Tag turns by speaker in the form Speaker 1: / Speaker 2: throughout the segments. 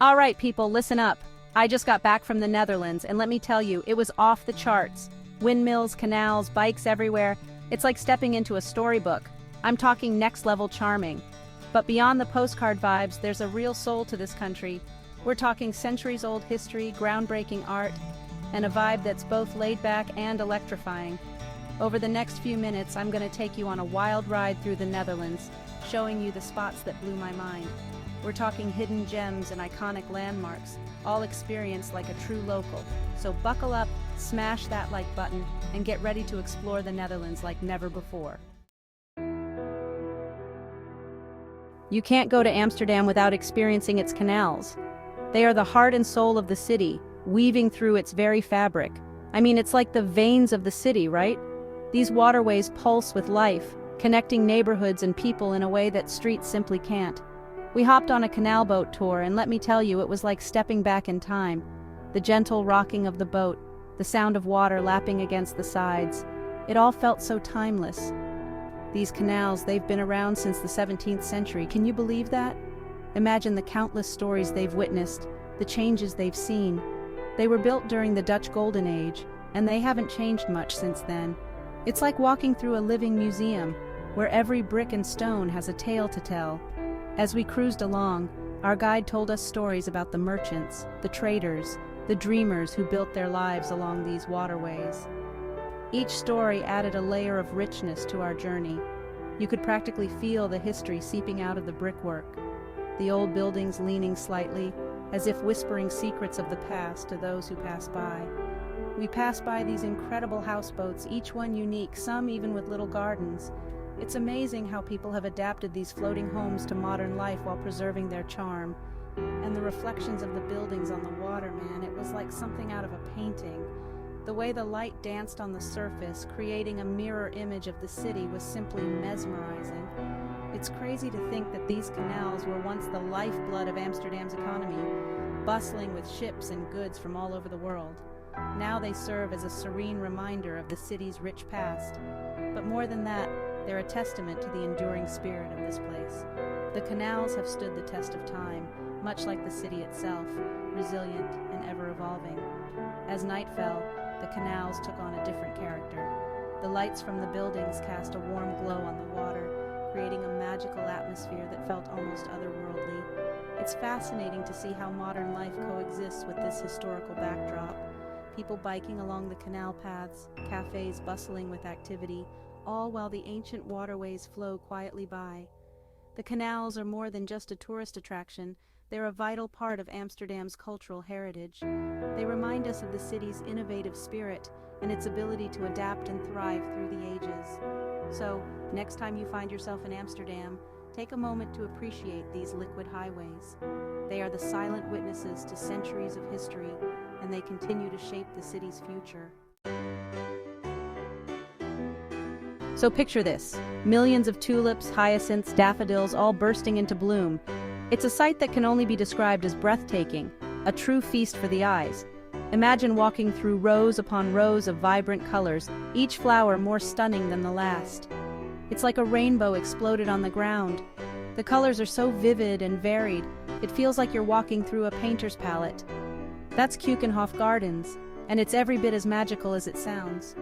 Speaker 1: All right, people, listen up. I just got back from the Netherlands, and let me tell you, it was off the charts. Windmills, canals, bikes everywhere. It's like stepping into a storybook. I'm talking next-level charming. But beyond the postcard vibes, there's a real soul to this country. We're talking centuries-old history, groundbreaking art, and a vibe that's both laid back and electrifying. Over the next few minutes, I'm going to take you on a wild ride through the Netherlands, showing you the spots that blew my mind. We're talking hidden gems and iconic landmarks, all experienced like a true local. So buckle up, smash that like button, and get ready to explore the Netherlands like never before. You can't go to Amsterdam without experiencing its canals. They are the heart and soul of the city, weaving through its very fabric. I mean, it's like the veins of the city, right? These waterways pulse with life, connecting neighborhoods and people in a way that streets simply can't. We hopped on a canal boat tour, and let me tell you, it was like stepping back in time. The gentle rocking of the boat, the sound of water lapping against the sides. It all felt so timeless. These canals, they've been around since the 17th century. Can you believe that? Imagine the countless stories they've witnessed, the changes they've seen. They were built during the Dutch Golden Age, and they haven't changed much since then. It's like walking through a living museum, where every brick and stone has a tale to tell. As we cruised along, our guide told us stories about the merchants, the traders, the dreamers who built their lives along these waterways. Each story added a layer of richness to our journey. You could practically feel the history seeping out of the brickwork, the old buildings leaning slightly, as if whispering secrets of the past to those who passed by. We passed by these incredible houseboats, each one unique, some even with little gardens. It's amazing how people have adapted these floating homes to modern life while preserving their charm. And the reflections of the buildings on the water, man, it was like something out of a painting. The way the light danced on the surface, creating a mirror image of the city, was simply mesmerizing. It's crazy to think that these canals were once the lifeblood of Amsterdam's economy, bustling with ships and goods from all over the world. Now they serve as a serene reminder of the city's rich past. But more than that, they're a testament to the enduring spirit of this place. The canals have stood the test of time, much like the city itself, resilient and ever-evolving. As night fell, the canals took on a different character. The lights from the buildings cast a warm glow on the water, creating a magical atmosphere that felt almost otherworldly. It's fascinating to see how modern life coexists with this historical backdrop. People biking along the canal paths, cafes bustling with activity, all while the ancient waterways flow quietly by. The canals are more than just a tourist attraction. They're a vital part of Amsterdam's cultural heritage. They remind us of the city's innovative spirit and its ability to adapt and thrive through the ages. So, next time you find yourself in Amsterdam, take a moment to appreciate these liquid highways. They are the silent witnesses to centuries of history, and they continue to shape the city's future. So picture this, millions of tulips, hyacinths, daffodils, all bursting into bloom. It's a sight that can only be described as breathtaking, a true feast for the eyes. Imagine walking through rows upon rows of vibrant colors, each flower more stunning than the last. It's like a rainbow exploded on the ground. The colors are so vivid and varied, it feels like you're walking through a painter's palette. That's Keukenhof Gardens, and it's every bit as magical as it sounds.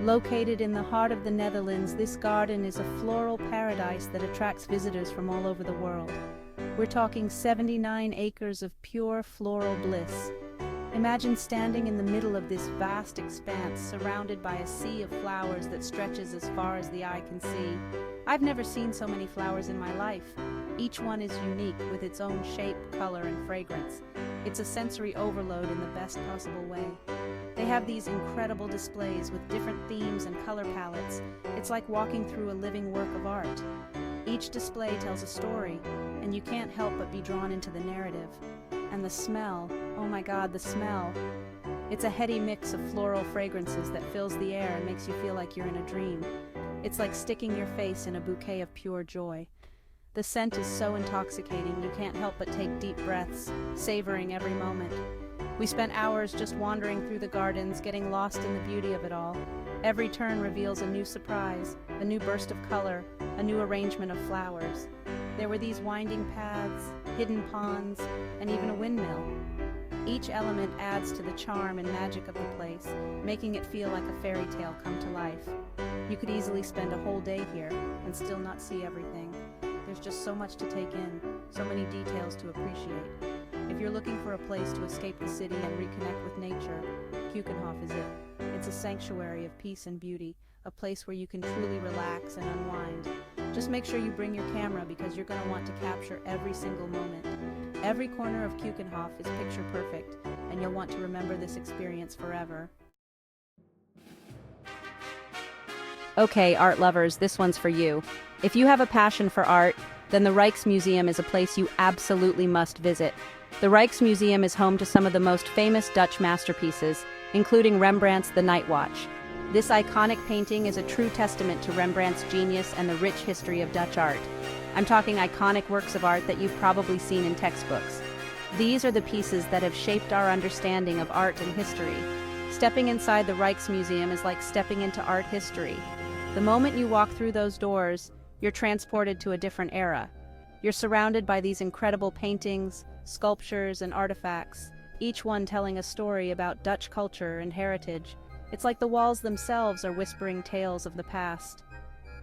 Speaker 1: Located in the heart of the Netherlands, this garden is a floral paradise that attracts visitors from all over the world. We're talking 79 acres of pure floral bliss. Imagine standing in the middle of this vast expanse, surrounded by a sea of flowers that stretches as far as the eye can see. I've never seen so many flowers in my life. Each one is unique with its own shape, color, and fragrance. It's a sensory overload in the best possible way. They have these incredible displays with different themes and color palettes. It's like walking through a living work of art. Each display tells a story, and you can't help but be drawn into the narrative. And the smell, oh my God, the smell. It's a heady mix of floral fragrances that fills the air and makes you feel like you're in a dream. It's like sticking your face in a bouquet of pure joy. The scent is so intoxicating, you can't help but take deep breaths, savoring every moment. We spent hours just wandering through the gardens, getting lost in the beauty of it all. Every turn reveals a new surprise, a new burst of color, a new arrangement of flowers. There were these winding paths, hidden ponds, and even a windmill. Each element adds to the charm and magic of the place, making it feel like a fairy tale come to life. You could easily spend a whole day here and still not see everything. There's just so much to take in, so many details to appreciate. If you're looking for a place to escape the city and reconnect with nature, Keukenhof is it. It's a sanctuary of peace and beauty, a place where you can truly relax and unwind. Just make sure you bring your camera because you're going to want to capture every single moment. Every corner of Keukenhof is picture perfect, and you'll want to remember this experience forever. Okay, art lovers, this one's for you. If you have a passion for art, then the Rijksmuseum is a place you absolutely must visit. The Rijksmuseum is home to some of the most famous Dutch masterpieces, including Rembrandt's The Night Watch. This iconic painting is a true testament to Rembrandt's genius and the rich history of Dutch art. I'm talking iconic works of art that you've probably seen in textbooks. These are the pieces that have shaped our understanding of art and history. Stepping inside the Rijksmuseum is like stepping into art history. The moment you walk through those doors, you're transported to a different era. You're surrounded by these incredible paintings, sculptures, and artifacts, each one telling a story about Dutch culture and heritage. It's like the walls themselves are whispering tales of the past.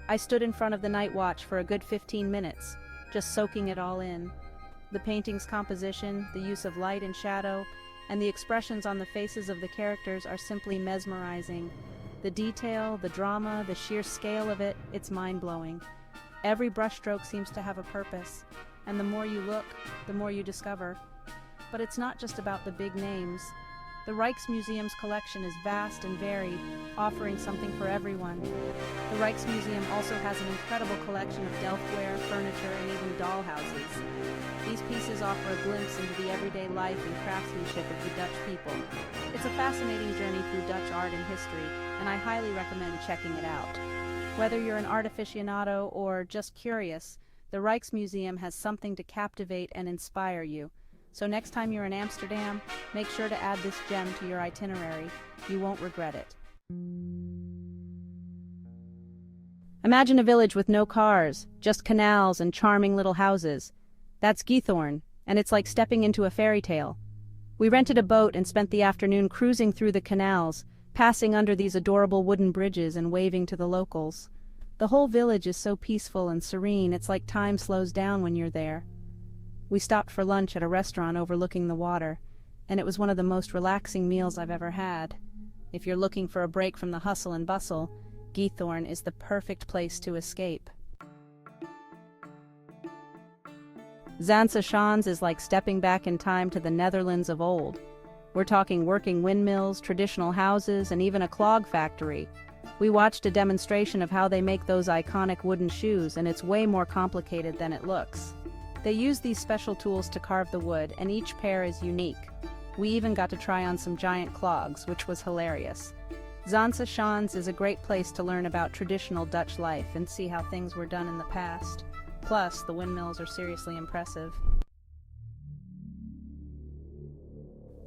Speaker 1: I stood in front of the Night Watch for a good 15 minutes, just soaking it all in. The painting's composition, the use of light and shadow, and the expressions on the faces of the characters are simply mesmerizing. The detail, the drama, the sheer scale of it, it's mind-blowing. Every brushstroke seems to have a purpose, and the more you look, the more you discover. But it's not just about the big names. The Rijksmuseum's collection is vast and varied, offering something for everyone. The Rijksmuseum also has an incredible collection of Delftware, furniture, and even dollhouses. These pieces offer a glimpse into the everyday life and craftsmanship of the Dutch people. It's a fascinating journey through Dutch art and history, and I highly recommend checking it out. Whether you're an art aficionado or just curious, the Rijksmuseum has something to captivate and inspire you. So next time you're in Amsterdam, make sure to add this gem to your itinerary. You won't regret it. Imagine a village with no cars, just canals and charming little houses. That's Giethorn, and it's like stepping into a fairy tale. We rented a boat and spent the afternoon cruising through the canals, passing under these adorable wooden bridges and waving to the locals. The whole village is so peaceful and serene, it's like time slows down when you're there. We stopped for lunch at a restaurant overlooking the water, and it was one of the most relaxing meals I've ever had. If you're looking for a break from the hustle and bustle, Giethorn is the perfect place to escape. Zaanse Schans is like stepping back in time to the Netherlands of old. We're talking working windmills, traditional houses, and even a clog factory. We watched a demonstration of how they make those iconic wooden shoes, and it's way more complicated than it looks. They use these special tools to carve the wood, and each pair is unique. We even got to try on some giant clogs, which was hilarious. Zaanse Schans is a great place to learn about traditional Dutch life and see how things were done in the past. Plus, the windmills are seriously impressive.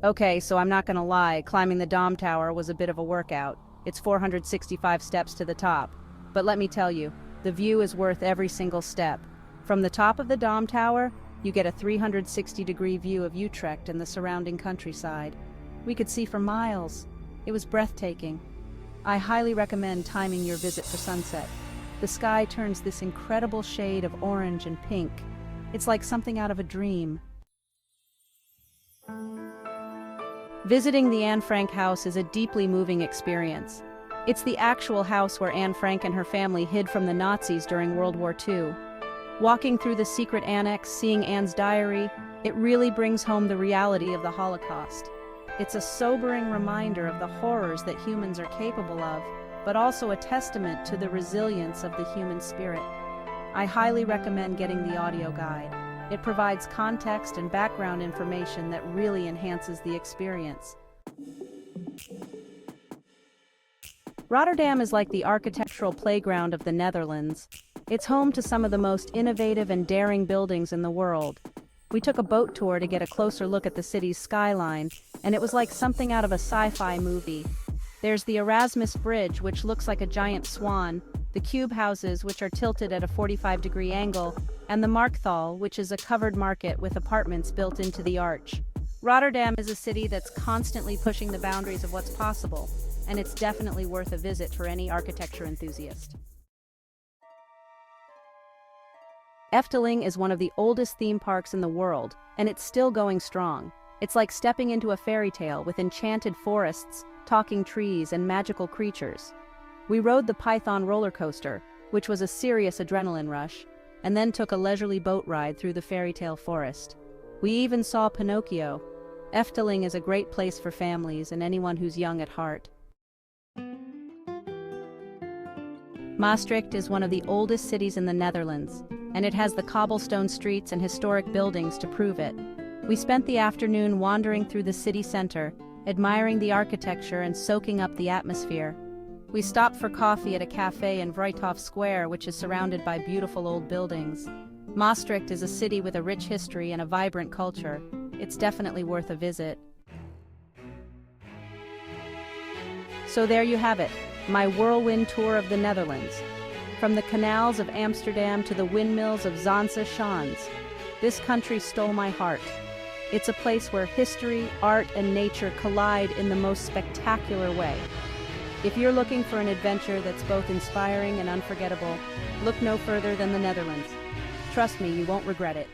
Speaker 1: Okay, so I'm not gonna lie, climbing the Dom Tower was a bit of a workout. It's 465 steps to the top. But let me tell you, the view is worth every single step. From the top of the Dom Tower, you get a 360-degree view of Utrecht and the surrounding countryside. We could see for miles. It was breathtaking. I highly recommend timing your visit for sunset. The sky turns this incredible shade of orange and pink. It's like something out of a dream. Visiting the Anne Frank house is a deeply moving experience. It's the actual house where Anne Frank and her family hid from the Nazis during World War II. Walking through the secret annex, seeing Anne's diary, it really brings home the reality of the Holocaust. It's a sobering reminder of the horrors that humans are capable of, but also a testament to the resilience of the human spirit. I highly recommend getting the audio guide. It provides context and background information that really enhances the experience. Rotterdam is like the architectural playground of the Netherlands. It's home to some of the most innovative and daring buildings in the world. We took a boat tour to get a closer look at the city's skyline, and it was like something out of a sci-fi movie. There's the Erasmus Bridge, which looks like a giant swan. the cube houses, which are tilted at a 45-degree angle, and the Markthal, which is a covered market with apartments built into the arch. Rotterdam is a city that's constantly pushing the boundaries of what's possible, and it's definitely worth a visit for any architecture enthusiast. Efteling is one of the oldest theme parks in the world, and it's still going strong. It's like stepping into a fairy tale with enchanted forests, talking trees, and magical creatures. We rode the Python roller coaster, which was a serious adrenaline rush, and then took a leisurely boat ride through the fairy tale forest. We even saw Pinocchio. Efteling is a great place for families and anyone who's young at heart. Maastricht is one of the oldest cities in the Netherlands, and it has the cobblestone streets and historic buildings to prove it. We spent the afternoon wandering through the city center, admiring the architecture and soaking up the atmosphere. We stopped for coffee at a cafe in Vrijthof Square, which is surrounded by beautiful old buildings. Maastricht is a city with a rich history and a vibrant culture. It's definitely worth a visit. So there you have it, my whirlwind tour of the Netherlands. From the canals of Amsterdam to the windmills of Zaanse Schans, this country stole my heart. It's a place where history, art, and nature collide in the most spectacular way. If you're looking for an adventure that's both inspiring and unforgettable, look no further than the Netherlands. Trust me, you won't regret it.